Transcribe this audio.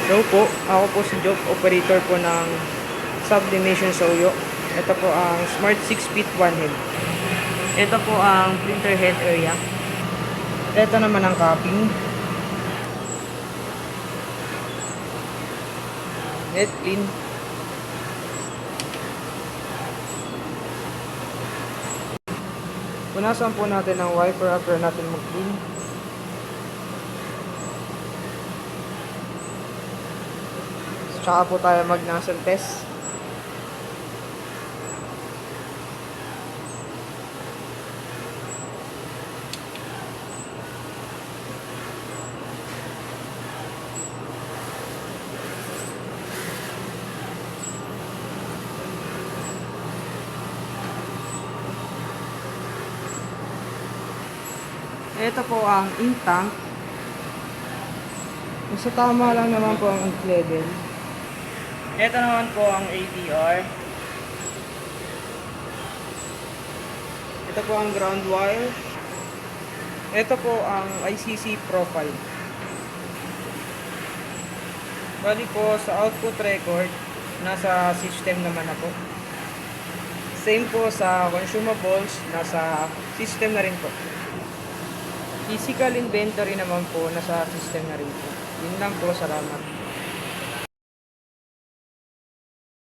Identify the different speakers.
Speaker 1: Hello po, ako po si Job, operator po ng Sublimation Soyo. Ito po ang Smart 6 feet 1 head. Ito po ang printer head area. Ito naman ang copying. Head clean. Punasan po natin ang wiper after natin mag-clean. Tsaka po tayo mag-nozzle test. Ito po ang ink tank. Nasa tama lang naman po ang ink level. Ito naman po ang ADR. Ito po ang ground wire. Ito po ang ICC profile. Bali po sa output record, nasa system naman na po. Same po sa consumables, nasa system na rin po. Physical inventory naman po, nasa system na rin po. Yun lang po, salamat.